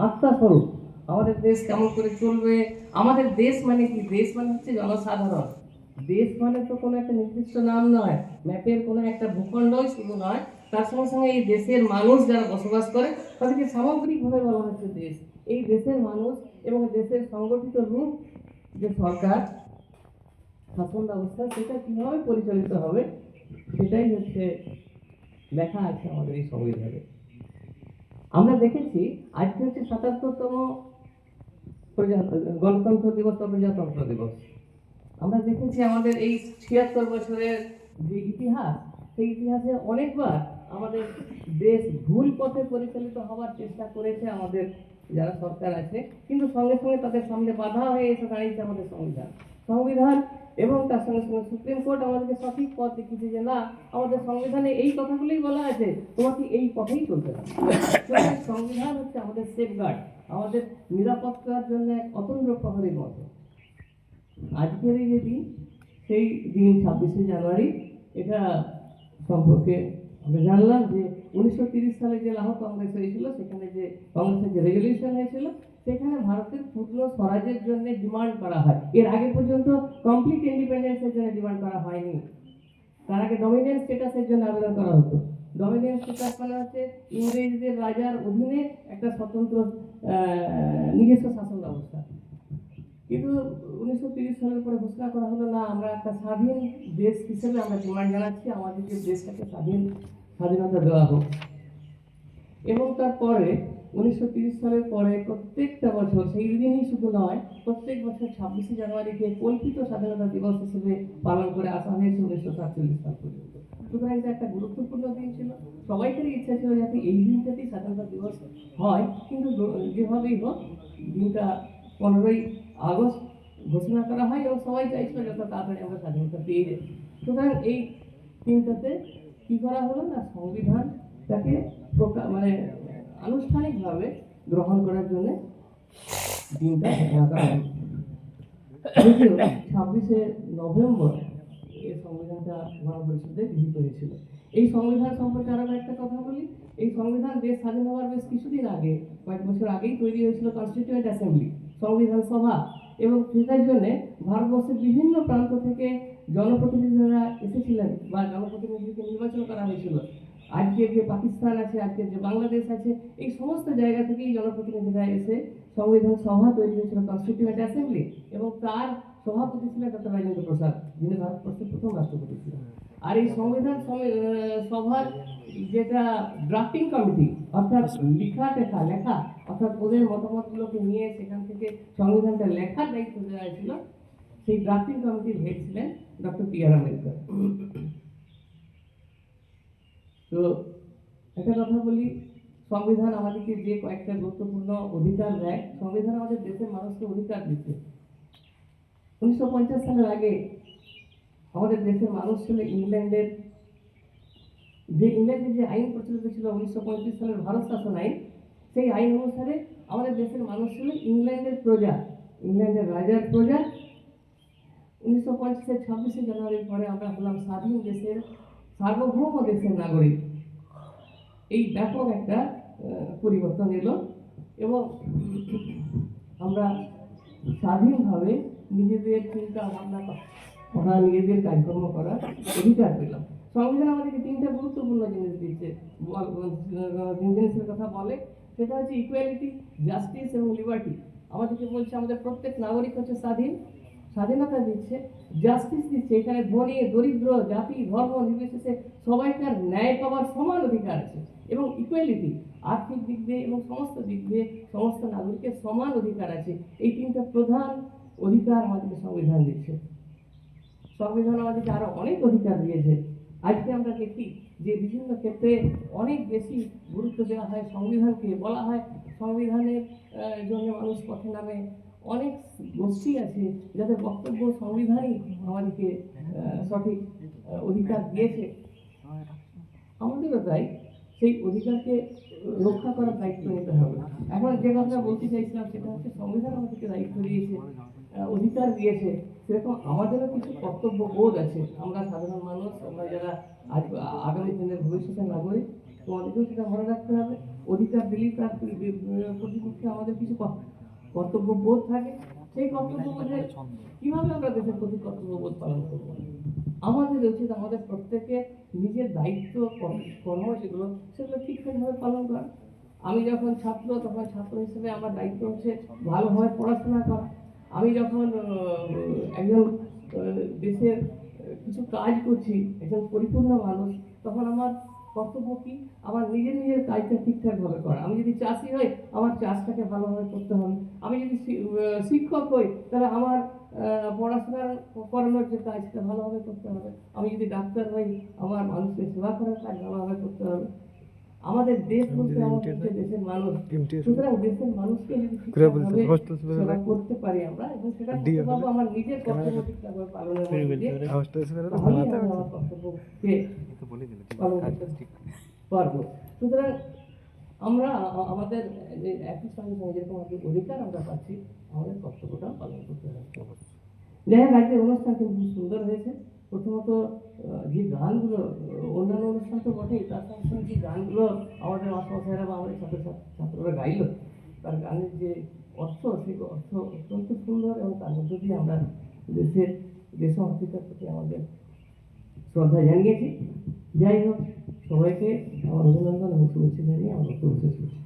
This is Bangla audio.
আত্মাস্বরূপ। আমাদের দেশ কেমন করে চলবে, আমাদের দেশ মানে কি, দেশ মানে হচ্ছে জনসাধারণ। দেশ মানে তো কোনো একটা নির্দিষ্ট নাম নয়, ম্যাপের কোনো একটা ভূখণ্ডই শুধু নয়, তার সঙ্গে সঙ্গে এই দেশের মানুষ যারা বসবাস করে তাদেরকে সামগ্রিকভাবে বলা হচ্ছে দেশ। এই দেশের মানুষ এবং দেশের সংগঠিত রূপ যে সরকার শাসন ব্যবস্থা, সেটা কিভাবে পরিচালিত হবে সেটাই হচ্ছে লেখা আছে আমাদের এই সংবিধানে। আমরা দেখেছি আজকে হচ্ছে ৭৭তম গণতন্ত্র দিবস বা প্রজাতন্ত্র দিবস। আমরা দেখেছি আমাদের এই ৭৬ বছরের যে ইতিহাস, সেই ইতিহাসে অনেকবার আমাদের দেশ ভুল পথে পরিচালিত হওয়ার চেষ্টা করেছে আমাদের যারা সরকার আছে, কিন্তু সঙ্গে সঙ্গে তাদের সামনে বাধা হয়ে এসে দাঁড়িয়েছে আমাদের সংবিধান। সংবিধান এবং তার সঙ্গে সঙ্গে সুপ্রিম কোর্ট আমাদেরকে সঠিক পথ দেখিয়েছে যে না, আমাদের সংবিধানে এই কথাগুলোই বলা আছে, তোমাকে এই পথেই চলতে হবে। সংবিধান হচ্ছে আমাদের সেফগার্ড, আমাদের নিরাপত্তার জন্য এক অতন্দ্র প্রহরীর মতো। আজকের এই যে দিন, সেই দিন ২৬শে জানুয়ারি, এটা সম্পর্কে আমরা জানলাম যে ১৯৩০ সালে যে লাহোর কংগ্রেস হয়েছিল, সেখানে যে কংগ্রেসের যে রেজলিউশন হয়েছিল, সেখানে ভারতের পূর্ণ স্বরাজের জন্য ডিমান্ড করা হয়। এর আগে পর্যন্ত কমপ্লিট ইন্ডিপেন্ডেন্সের জন্য ডিমান্ড করা হয়নি। তার আগে ডমিনিয়ন স্ট্যাটাসের জন্য আবেদন করা হতো। ডমিনিয়ন স্ট্যাটাস মানে হচ্ছে ইংরেজদের রাজার অধীনে একটা স্বতন্ত্র নিজস্ব শাসন ব্যবস্থা। কিন্তু ১৯৩০ সালের পরে ঘোষণা করা হলো না, আমরা একটা স্বাধীন দেশ হিসেবে আমরা ডিমান্ড জানাচ্ছি, আমাদেরকে দেশটাকে স্বাধীনতা দেওয়া হোক। এবং তারপরে ১৯৩০ সালের পরে প্রত্যেকটা বছর, সেই দিনই শুধু নয়, প্রত্যেক বছর ২৬শে জানুয়ারিকে কল্পিত স্বাধীনতা দিবস হিসেবে পালন করে আসা হয়েছে ১৯৪৭ সাল পর্যন্ত। সুতরাং এটা একটা গুরুত্বপূর্ণ দিন ছিল। সবাইকারই ইচ্ছা ছিল যাতে এই দিনটাতেই স্বাধীনতা দিবস হয়, কিন্তু যেভাবেই হোক দিনটা ১৫ই আগস্ট ঘোষণা করা হয় এবং সবাই চাইছিল যত তাড়াতাড়ি আমরা স্বাধীনতা পেয়ে যাই। সুতরাং এই দিনটাতে কী করা হলো না, সংবিধানটাকে মানে আনুষ্ঠানিকভাবে গ্রহণ করার জন্য দিনটা রাখা হয়। ২৬শে নভেম্বর এই সংবিধানটা গণপরিষদে গৃহীত হয়েছিল। এই সংবিধান সম্পর্কে আরো একটা কথা বলি। এই সংবিধান দেশ স্বাধীন হওয়ার বেশ কিছুদিন আগে, কয়েক বছর আগেই তৈরি হয়েছিল কনস্টিটিউয়েন্ট অ্যাসেম্বলি, সংবিধান সভা, এবং সেটার জন্য ভারতবর্ষের বিভিন্ন প্রান্ত থেকে জনপ্রতিনিধিরা এসেছিলেন বা জনপ্রতিনিধিকে নির্বাচন করা হয়েছিল। আজকে যে পাকিস্তান আছে, আজকে যে বাংলাদেশ আছে, এই সমস্ত জায়গা থেকেই জনপ্রতিনিধিরা এসে সংবিধান সভা তৈরি হয়েছিল, কনস্টিটিউয়েন্ট অ্যাসেম্বলি, এবং তার সভাপতি ছিলেন ডক্টর রাজেন্দ্র প্রসাদ, যিনি ভারতবর্ষের প্রথম রাষ্ট্রপতি ছিলেন। আর এই সংবিধান সভার যেটা ড্রাফটিং কমিটি, অর্থাৎ লেখা অর্থাৎ ওদের মতামতগুলোকে নিয়ে সেখান থেকে সংবিধানটা লেখার দায়িত্ব দেওয়া হয়েছিল, সেই ড্রাফটিং কমিটির হেড ছিলেন ডক্টর বি আর আম্বেদকর। তো একটা কথা বলি, সংবিধান আমাদেরকে যে কয়েকটা গুরুত্বপূর্ণ অধিকার দেয়, সংবিধান আমাদের দেশের মানুষকে অধিকার দিচ্ছে। ১৯৫০ সালের আগে আমাদের দেশের মানুষ ছিল ইংল্যান্ডের যে আইন প্রচলিত ছিল ১৯৩৫ সালের ভারত শাসন আইন, সেই আইন অনুসারে আমাদের দেশের মানুষ ছিল ইংল্যান্ডের প্রজা, ইংল্যান্ডের রাজার প্রজা। ১৯৫০-এর ২৬শে জানুয়ারির পরে আমরা হলাম স্বাধীন দেশের, সার্বভৌম দেশের নাগরিক। এই ব্যাপক একটা পরিবর্তন এলো এবং আমরা স্বাধীনভাবে নিজেদের চিন্তা ভাবনা করা, নিজেদের কাজকর্ম করার অধিকার পেলাম। সংবিধান আমাদেরকে তিনটা গুরুত্বপূর্ণ জিনিস দিচ্ছে, জিনিসের কথা বলে, সেটা হচ্ছে ইকুয়ালিটি, জাস্টিস এবং লিবার্টি। আমাদেরকে বলছে আমাদের প্রত্যেক নাগরিক হচ্ছে স্বাধীনতা দিচ্ছে, জাস্টিস দিচ্ছে, এখানে ধনী দরিদ্র জাতি ধর্ম নির্বিশেষে সবাইকার ন্যায় পাওয়ার সমান অধিকার আছে, এবং ইকুয়ালিটি, আর্থিক দিক দিয়ে এবং সমস্ত দিক দিয়ে সমস্ত নাগরিকের সমান অধিকার আছে। এই তিনটা প্রধান অধিকার আমাদেরকে সংবিধান দিচ্ছে। সংবিধান আমাদেরকে আরো অনেক অধিকার দিয়েছে। আজকে আমরা দেখি যে বিভিন্ন ক্ষেত্রে অনেক বেশি গুরুত্ব দেওয়া হয় সংবিধানকে, বলা হয় সংবিধানের জন্য মানুষ পথে নামে। অনেক গোষ্ঠী আছে যাদের বক্তব্য সংবিধানই আমাদেরকে সঠিক অধিকার দিয়েছে। আমাদেরও তাই সেই অধিকারকে রক্ষা করার দায়িত্ব নিতে হবে। এখন যে কথা বলতে চাইছিলাম সেটা হচ্ছে সংবিধান আমাদেরকে দায়িত্ব দিয়েছে, অধিকার দিয়েছে, সেরকম আমাদেরও কিছু কর্তব্য বোধ আছে। আমরা সাধারণ মানুষ, আমরা যারা আজ আগামী দিনের ভবিষ্যতের নাগরিক, আমাদেরকেও সেটা মনে রাখতে হবে। অধিকার দিলেই তার প্রতিপক্ষে আমাদের কিছু কর্তব্য বোধ থাকে। সেই কর্তব্য বোধে কিভাবে আমরা দেশের প্রতি কর্তব্য বোধ পালন করবো? আমাদের উচিত আমাদের প্রত্যেকে নিজের দায়িত্ব কর্ম সেগুলো ঠিকঠাকভাবে পালন করা। আমি যখন ছাত্র, তখন ছাত্র হিসেবে আমার দায়িত্ব হচ্ছে ভালোভাবে পড়াশোনা করা। আমি যখন একজন দেশের কিছু কাজ করছি, একজন পরিপূর্ণ মানুষ, তখন আমার কর্তব্য কি? আমার নিজের কাজটা ঠিকঠাকভাবে করা। আমি যদি চাষি হই, আমার চাষটাকে ভালোভাবে করতে হবে। আমি যদি শিক্ষক হই, তাহলে আমার পড়াশোনা করানোর যে কাজ সেটা ভালোভাবে করতে হবে। আমি যদি ডাক্তার হই, আমার মানুষকে সেবা করার কাজ ভালোভাবে করতে হবে। আমাদের দেশ বলতে আমাদের হচ্ছে দেশের মানুষ। সুতরাং দেশের মানুষকে যদি ঠিকঠাকভাবে সেবা করতে পারি আমরা, এবং সেটা করতে পারবো আমার নিজের কর্তব্য ঠিকঠাকভাবে পালনের মধ্যে দিয়ে, তাহলেই আমরা আমার কর্তব্যকে পালন করতে পারবো। সুতরাং আমরা আমাদের যে একই সঙ্গে যেরকম আমাদের অধিকার আমরা পাচ্ছি, আমাদের কর্তব্যটাও পালন করতে হবে। যাই হোক, আজকের অনুষ্ঠান কিন্তু খুব সুন্দর হয়েছে। প্রথমত যে গানগুলো, অন্যান্য অনুষ্ঠান তো বটেই, তার সঙ্গে সঙ্গে যে গানগুলো আমাদের মাস্টারমশাইরা বা আমাদের ছাত্ররা গাইল, তার গানের যে অর্থ, সেই অর্থ অত্যন্ত সুন্দর, এবং তার মধ্য দিয়ে আমরা দেশমাতৃকার প্রতি আমাদের শ্রদ্ধা জানিয়েছি। যাই হোক, সবাইকে আমার অভিনন্দন এবং শুভেচ্ছা জানিয়ে আমরা বক্তব্য শেষ করছি।